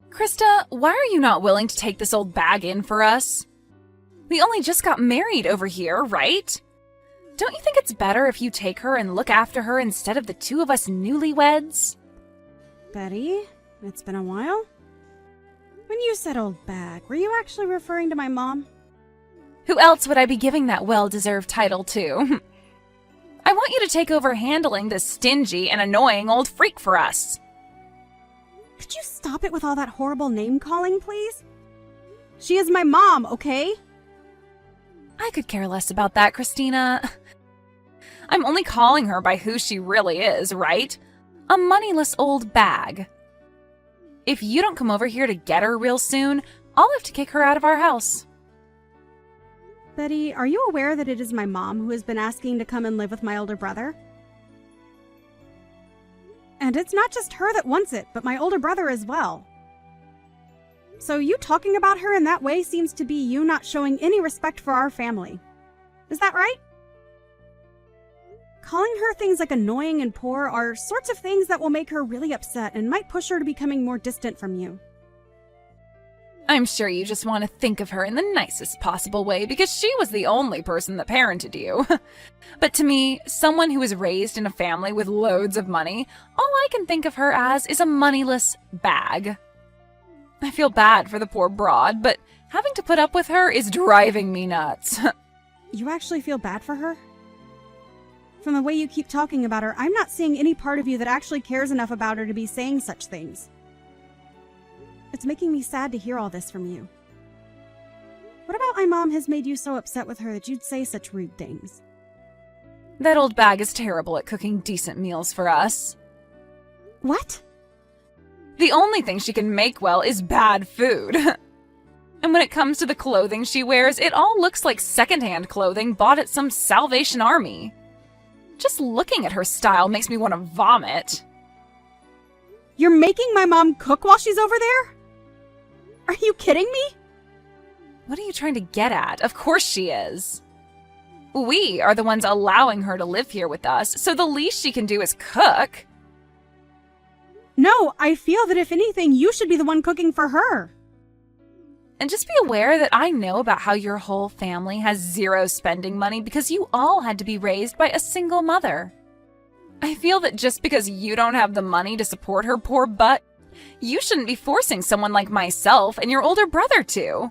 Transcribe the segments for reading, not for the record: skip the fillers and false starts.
Krista, why are you not willing to take this old bag in for us? We only just got married over here, right? Don't you think it's better if you take her and look after her instead of the two of us newlyweds? Betty, it's been a while. When you said old bag, were you actually referring to my mom? Who else would I be giving that well-deserved title to? I want you to take over handling this stingy and annoying old freak for us. Could you stop it with all that horrible name-calling, please? She is my mom, okay? I could care less about that, Christina. I'm only calling her by who she really is, right? A moneyless old bag. If you don't come over here to get her real soon, I'll have to kick her out of our house. Betty, are you aware that it is my mom who has been asking to come and live with my older brother? And it's not just her that wants it, but my older brother as well. So you talking about her in that way seems to be you not showing any respect for our family. Is that right? Calling her things like annoying and poor are sorts of things that will make her really upset and might push her to becoming more distant from you. I'm sure you just want to think of her in the nicest possible way because she was the only person that parented you. But to me, someone who was raised in a family with loads of money, all I can think of her as is a moneyless bag. I feel bad for the poor broad, but having to put up with her is driving me nuts. You actually feel bad for her? From the way you keep talking about her, I'm not seeing any part of you that actually cares enough about her to be saying such things. It's making me sad to hear all this from you. What about my mom has made you so upset with her that you'd say such rude things? That old bag is terrible at cooking decent meals for us. What? The only thing she can make well is bad food. And when it comes to the clothing she wears, it all looks like secondhand clothing bought at some Salvation Army. Just looking at her style makes me want to vomit. You're making my mom cook while she's over there? Are you kidding me? What are you trying to get at? Of course she is. We are the ones allowing her to live here with us, so the least she can do is cook. No, I feel that if anything, you should be the one cooking for her. And just be aware that I know about how your whole family has zero spending money because you all had to be raised by a single mother. I feel that just because you don't have the money to support her poor butt, you shouldn't be forcing someone like myself and your older brother to.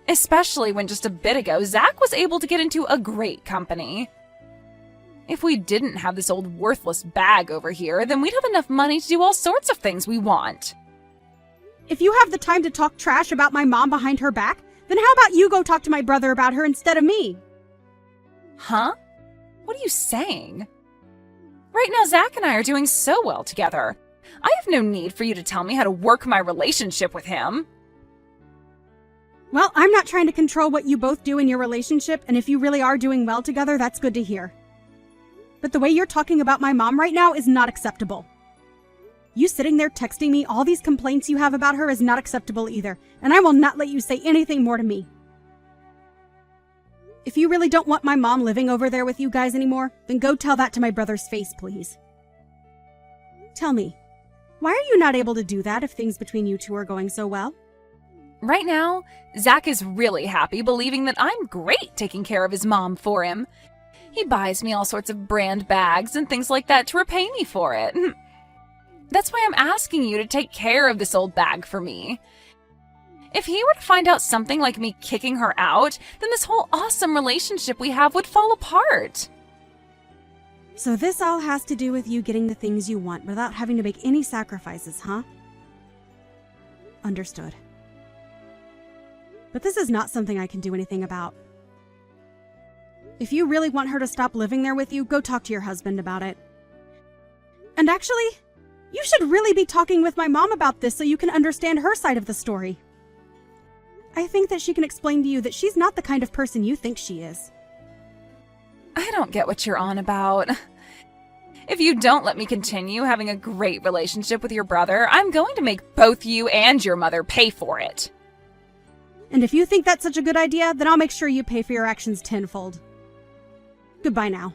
Especially when just a bit ago, Zach was able to get into a great company. If we didn't have this old worthless bag over here, then we'd have enough money to do all sorts of things we want. If you have the time to talk trash about my mom behind her back, then how about you go talk to my brother about her instead of me? Huh? What are you saying? Right now, Zach and I are doing so well together. I have no need for you to tell me how to work my relationship with him. Well, I'm not trying to control what you both do in your relationship, and if you really are doing well together, that's good to hear. But the way you're talking about my mom right now is not acceptable. You sitting there texting me all these complaints you have about her is not acceptable either, and I will not let you say anything more to me. If you really don't want my mom living over there with you guys anymore, then go tell that to my brother's face, please. Tell me, why are you not able to do that if things between you two are going so well? Right now, Zach is really happy believing that I'm great taking care of his mom for him. He buys me all sorts of brand bags and things like that to repay me for it. That's why I'm asking you to take care of this old bag for me. If he were to find out something like me kicking her out, then this whole awesome relationship we have would fall apart. So this all has to do with you getting the things you want without having to make any sacrifices, huh? Understood. But this is not something I can do anything about. If you really want her to stop living there with you, go talk to your husband about it. And actually, you should really be talking with my mom about this so you can understand her side of the story. I think that she can explain to you that she's not the kind of person you think she is. I don't get what you're on about. If you don't let me continue having a great relationship with your brother, I'm going to make both you and your mother pay for it. And if you think that's such a good idea, then I'll make sure you pay for your actions tenfold. Goodbye now.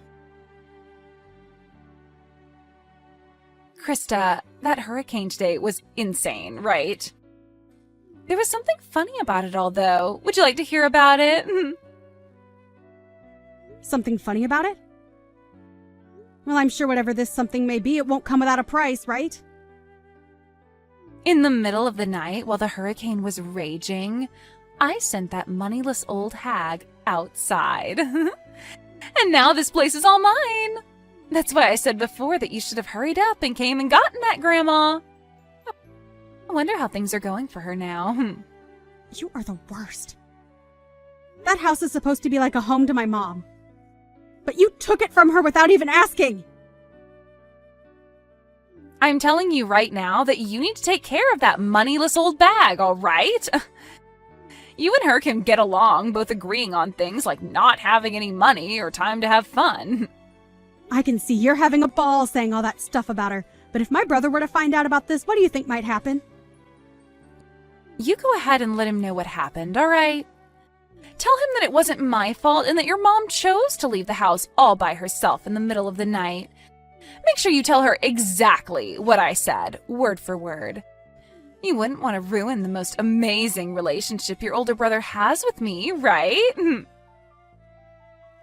Krista, that hurricane today was insane, right? There was something funny about it all, though. Would you like to hear about it? Something funny about it? Well, I'm sure whatever this something may be, it won't come without a price, right? In the middle of the night, while the hurricane was raging, I sent that moneyless old hag outside. And now this place is all mine. That's why I said before that you should have hurried up and came and gotten that, Grandma. I wonder how things are going for her now. You are the worst. That house is supposed to be like a home to my mom. But you took it from her without even asking. I'm telling you right now that you need to take care of that moneyless old bag, all right? You and her can get along, both agreeing on things like not having any money or time to have fun. I can see you're having a ball saying all that stuff about her, but if my brother were to find out about this, what do you think might happen? You go ahead and let him know what happened, all right? Tell him that it wasn't my fault and that your mom chose to leave the house all by herself in the middle of the night. Make sure you tell her exactly what I said, word for word. You wouldn't want to ruin the most amazing relationship your older brother has with me, right?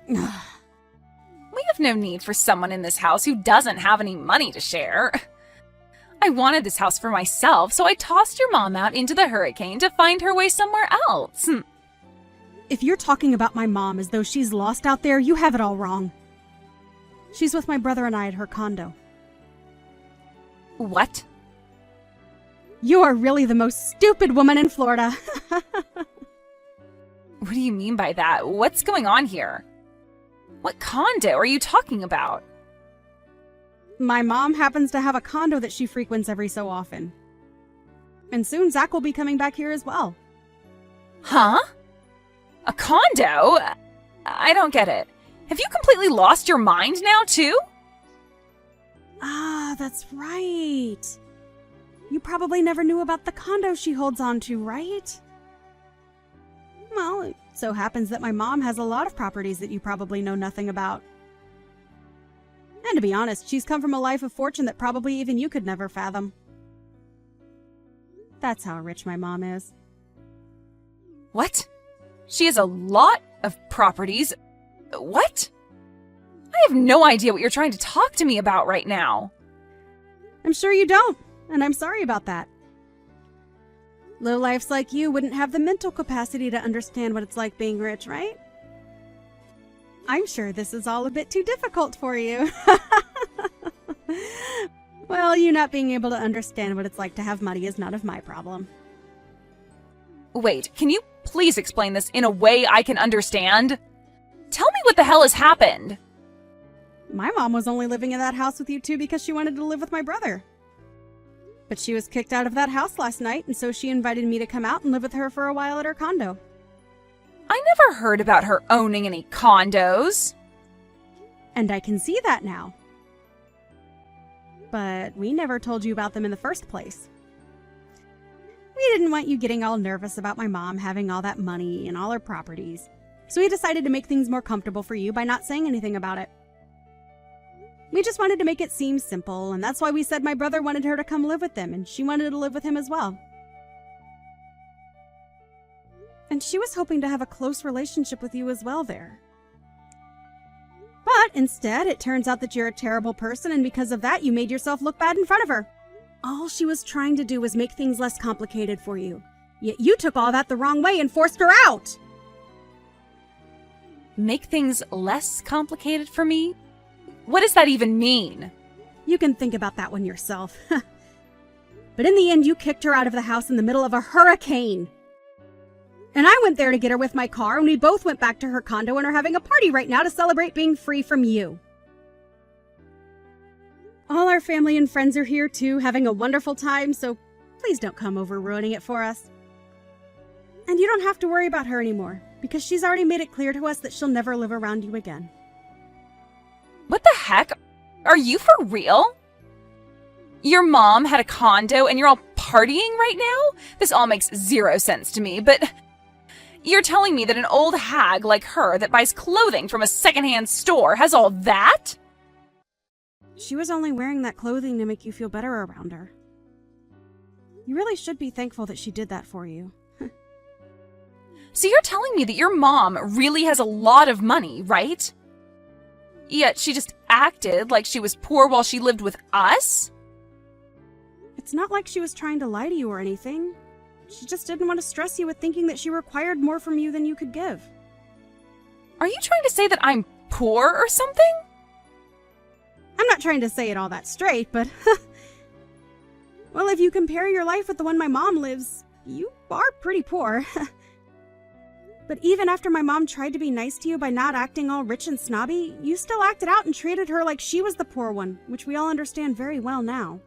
We have no need for someone in this house who doesn't have any money to share. I wanted this house for myself, so I tossed your mom out into the hurricane to find her way somewhere else. If you're talking about my mom as though she's lost out there, you have it all wrong. She's with my brother and I at her condo. What? You are really the most stupid woman in Florida. What do you mean by that? What's going on here? What condo are you talking about? My mom happens to have a condo that she frequents every so often. And soon Zach will be coming back here as well. Huh? A condo? I don't get it. Have you completely lost your mind now, too? Ah, that's right. You probably never knew about the condo she holds on to, right? Well, it so happens that my mom has a lot of properties that you probably know nothing about. And to be honest, she's come from a life of fortune that probably even you could never fathom. That's how rich my mom is. What? She has a lot of properties. What? I have no idea what you're trying to talk to me about right now. I'm sure you don't, and I'm sorry about that. Lowlifes like you wouldn't have the mental capacity to understand what it's like being rich, right? I'm sure this is all a bit too difficult for you. Well, you not being able to understand what it's like to have money is none of my problem. Wait, can you please explain this in a way I can understand? Tell me what the hell has happened. My mom was only living in that house with you two because she wanted to live with my brother. But she was kicked out of that house last night, and so she invited me to come out and live with her for a while at her condo. I never heard about her owning any condos. And I can see that now. But we never told you about them in the first place. We didn't want you getting all nervous about my mom having all that money and all her properties. So we decided to make things more comfortable for you by not saying anything about it. We just wanted to make it seem simple, and that's why we said my brother wanted her to come live with them, and she wanted to live with him as well. And she was hoping to have a close relationship with you as well there. But instead, it turns out that you're a terrible person, and because of that, you made yourself look bad in front of her. All she was trying to do was make things less complicated for you. Yet you took all that the wrong way and forced her out! Make things less complicated for me? What does that even mean? You can think about that one yourself. But in the end, you kicked her out of the house in the middle of a hurricane. And I went there to get her with my car, and we both went back to her condo and are having a party right now to celebrate being free from you. All our family and friends are here too, having a wonderful time, so please don't come over ruining it for us. And you don't have to worry about her anymore, because she's already made it clear to us that she'll never live around you again. What the heck? Are you for real? Your mom had a condo and you're all partying right now? This all makes zero sense to me, but you're telling me that an old hag like her that buys clothing from a secondhand store has all that? She was only wearing that clothing to make you feel better around her. You really should be thankful that she did that for you. So you're telling me that your mom really has a lot of money, right? Yet she just acted like she was poor while she lived with us? It's not like she was trying to lie to you or anything. She just didn't want to stress you with thinking that she required more from you than you could give. Are you trying to say that I'm poor or something? I'm not trying to say it all that straight, but... Well, if you compare your life with the one my mom lives, you are pretty poor. But even after my mom tried to be nice to you by not acting all rich and snobby, you still acted out and treated her like she was the poor one, which we all understand very well now.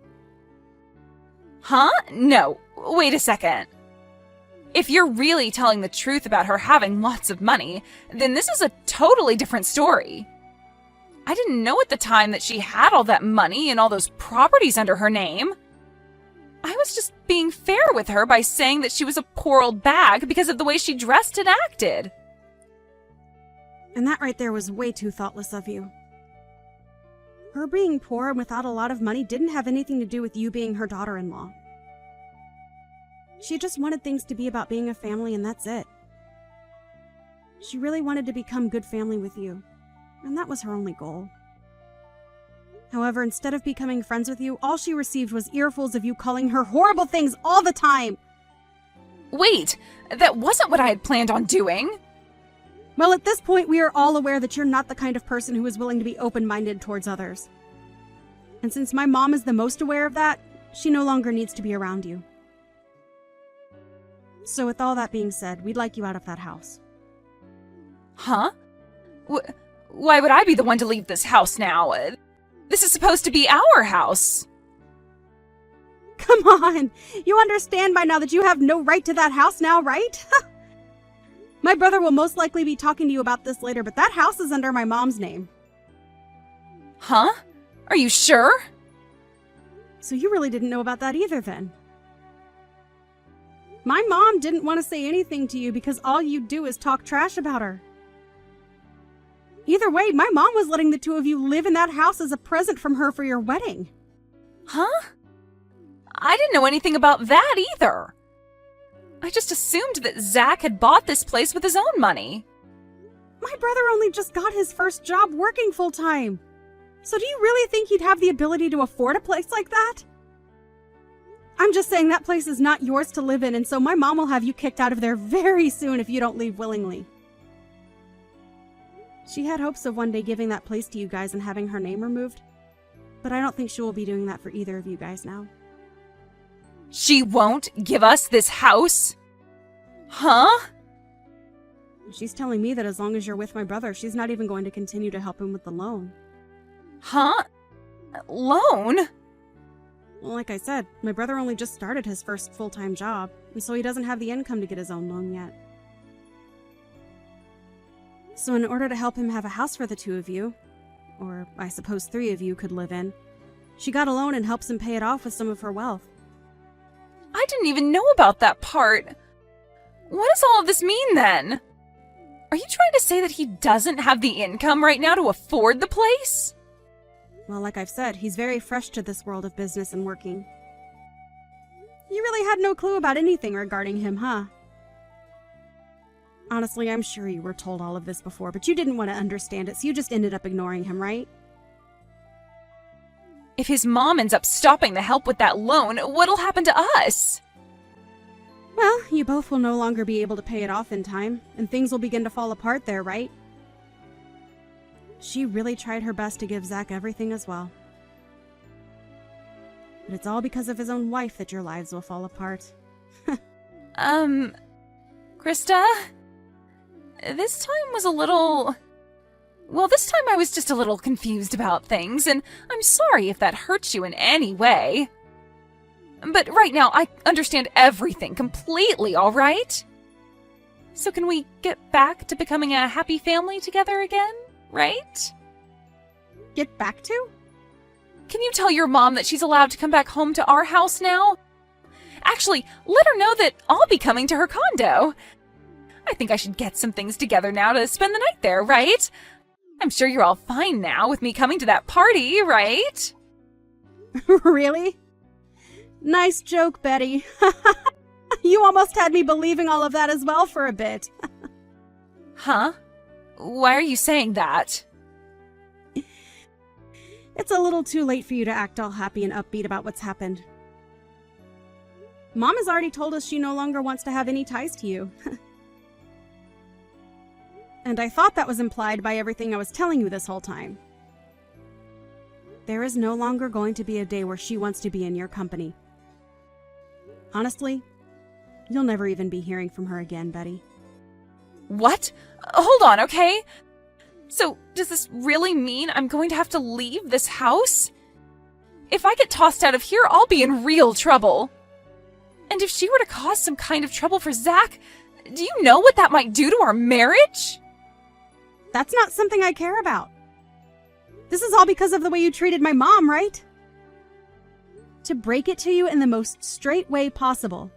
Huh? No. Wait a second. If you're really telling the truth about her having lots of money, then this is a totally different story. I didn't know at the time that she had all that money and all those properties under her name. I was just being fair with her by saying that she was a poor old bag because of the way she dressed and acted. And that right there was way too thoughtless of you. Her being poor and without a lot of money didn't have anything to do with you being her daughter-in-law. She just wanted things to be about being a family, and that's it. She really wanted to become good family with you, and that was her only goal. However, instead of becoming friends with you, all she received was earfuls of you calling her horrible things all the time. Wait, that wasn't what I had planned on doing. Well, at this point, we are all aware that you're not the kind of person who is willing to be open-minded towards others. And since my mom is the most aware of that, she no longer needs to be around you. So with all that being said, we'd like you out of that house. Huh? Why would I be the one to leave this house now? This is supposed to be our house. Come on! You understand by now that you have no right to that house now, right? My brother will most likely be talking to you about this later, but that house is under my mom's name. Huh? Are you sure? So you really didn't know about that either then. My mom didn't want to say anything to you because all you do is talk trash about her. Either way, my mom was letting the two of you live in that house as a present from her for your wedding. Huh? I didn't know anything about that either. I just assumed that Zach had bought this place with his own money. My brother only just got his first job working full-time. So do you really think he'd have the ability to afford a place like that? I'm just saying that place is not yours to live in, and so my mom will have you kicked out of there very soon if you don't leave willingly. She had hopes of one day giving that place to you guys and having her name removed, but I don't think she will be doing that for either of you guys now. She won't give us this house? Huh? She's telling me that as long as you're with my brother, she's not even going to continue to help him with the loan. Huh? Loan? Well, like I said, my brother only just started his first full-time job, and so he doesn't have the income to get his own loan yet. So in order to help him have a house for the two of you, or I suppose three of you could live in, she got a loan and helps him pay it off with some of her wealth. I didn't even know about that part. What does all of this mean then? Are you trying to say that he doesn't have the income right now to afford the place? Well, like I've said, he's very fresh to this world of business and working. You really had no clue about anything regarding him, huh? Honestly, I'm sure you were told all of this before, but you didn't want to understand it, so you just ended up ignoring him, right? If his mom ends up stopping the help with that loan, what'll happen to us? Well, you both will no longer be able to pay it off in time, and things will begin to fall apart there, right? She really tried her best to give Zach everything as well. But it's all because of his own wife that your lives will fall apart. Krista? This time was a little... Well, this time I was just a little confused about things, and I'm sorry if that hurts you in any way. But right now, I understand everything completely, all right? So can we get back to becoming a happy family together again, right? Get back to? Can you tell your mom that she's allowed to come back home to our house now? Actually, let her know that I'll be coming to her condo. I think I should get some things together now to spend the night there, right? I'm sure you're all fine now with me coming to that party, right? Really? Nice joke, Betty. You almost had me believing all of that as well for a bit. Huh? Why are you saying that? It's a little too late for you to act all happy and upbeat about what's happened. Mom has already told us she no longer wants to have any ties to you. And I thought that was implied by everything I was telling you this whole time. There is no longer going to be a day where she wants to be in your company. Honestly, you'll never even be hearing from her again, Betty. What? Hold on, okay? So, does this really mean I'm going to have to leave this house? If I get tossed out of here, I'll be in real trouble. And if she were to cause some kind of trouble for Zach, do you know what that might do to our marriage? That's not something I care about. This is all because of the way you treated my mom, right? To break it to you in the most straight way possible,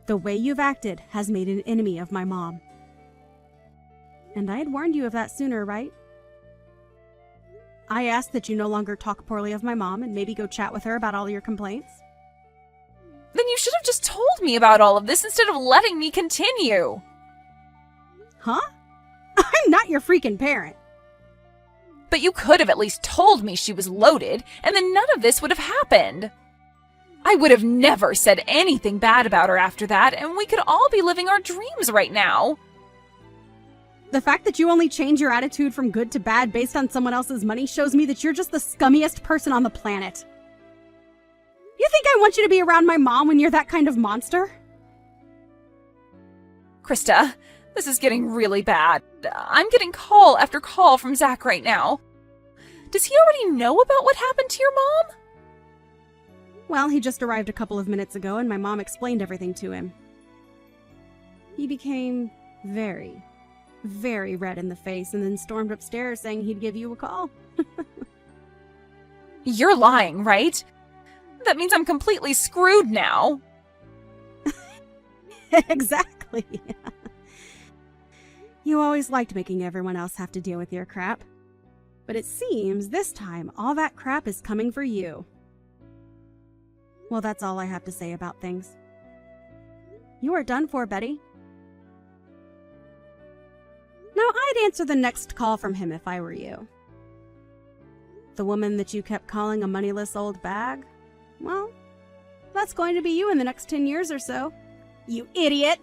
the way you've acted has made an enemy of my mom. And I had warned you of that sooner, right? I asked that you no longer talk poorly of my mom and maybe go chat with her about all your complaints. Then you should have just told me about all of this instead of letting me continue. Huh? I'm not your freaking parent. But you could have at least told me she was loaded, and then none of this would have happened. I would have never said anything bad about her after that, and we could all be living our dreams right now. The fact that you only change your attitude from good to bad based on someone else's money shows me that you're just the scummiest person on the planet. You think I want you to be around my mom when you're that kind of monster? Krista, this is getting really bad. I'm getting call after call from Zach right now. Does he already know about what happened to your mom? Well, he just arrived a couple of minutes ago and my mom explained everything to him. He became very, very red in the face and then stormed upstairs saying he'd give you a call. You're lying, right? That means I'm completely screwed now. Exactly. You always liked making everyone else have to deal with your crap. But it seems this time all that crap is coming for you. Well, that's all I have to say about things. You are done for, Betty. Now, I'd answer the next call from him if I were you. The woman that you kept calling a moneyless old bag? Well, that's going to be you in the next 10 years or so. You idiot!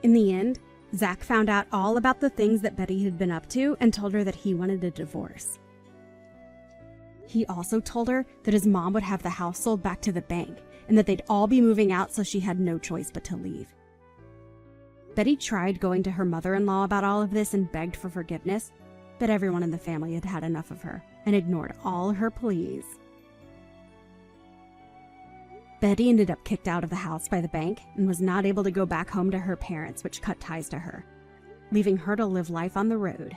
In the end, Zach found out all about the things that Betty had been up to and told her that he wanted a divorce. He also told her that his mom would have the house sold back to the bank and that they'd all be moving out, so she had no choice but to leave. Betty tried going to her mother-in-law about all of this and begged for forgiveness, but everyone in the family had had enough of her and ignored all her pleas. Betty ended up kicked out of the house by the bank and was not able to go back home to her parents, which cut ties to her, leaving her to live life on the road.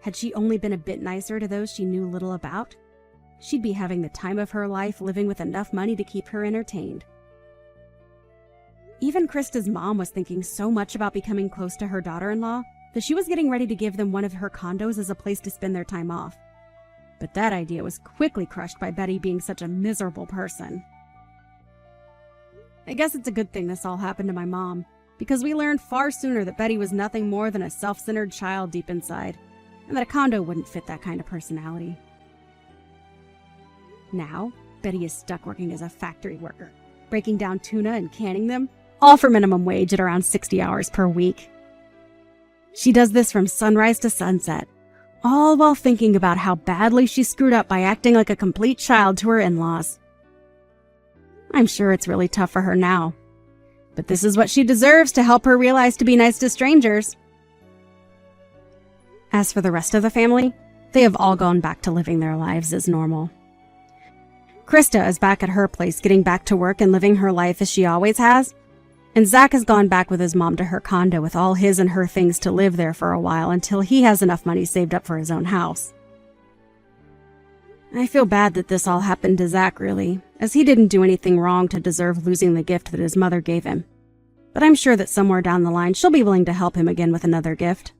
Had she only been a bit nicer to those she knew little about, she'd be having the time of her life, living with enough money to keep her entertained. Even Krista's mom was thinking so much about becoming close to her daughter-in-law that she was getting ready to give them one of her condos as a place to spend their time off. But that idea was quickly crushed by Betty being such a miserable person. I guess it's a good thing this all happened to my mom, because we learned far sooner that Betty was nothing more than a self-centered child deep inside, and that a condo wouldn't fit that kind of personality. Now, Betty is stuck working as a factory worker, breaking down tuna and canning them, all for minimum wage at around 60 hours per week. She does this from sunrise to sunset, all while thinking about how badly she screwed up by acting like a complete child to her in-laws. I'm sure it's really tough for her now, but this is what she deserves to help her realize to be nice to strangers. As for the rest of the family, they have all gone back to living their lives as normal. Krista is back at her place getting back to work and living her life as she always has, and Zach has gone back with his mom to her condo with all his and her things to live there for a while until he has enough money saved up for his own house. I feel bad that this all happened to Zach, really, as he didn't do anything wrong to deserve losing the gift that his mother gave him. But I'm sure that somewhere down the line she'll be willing to help him again with another gift.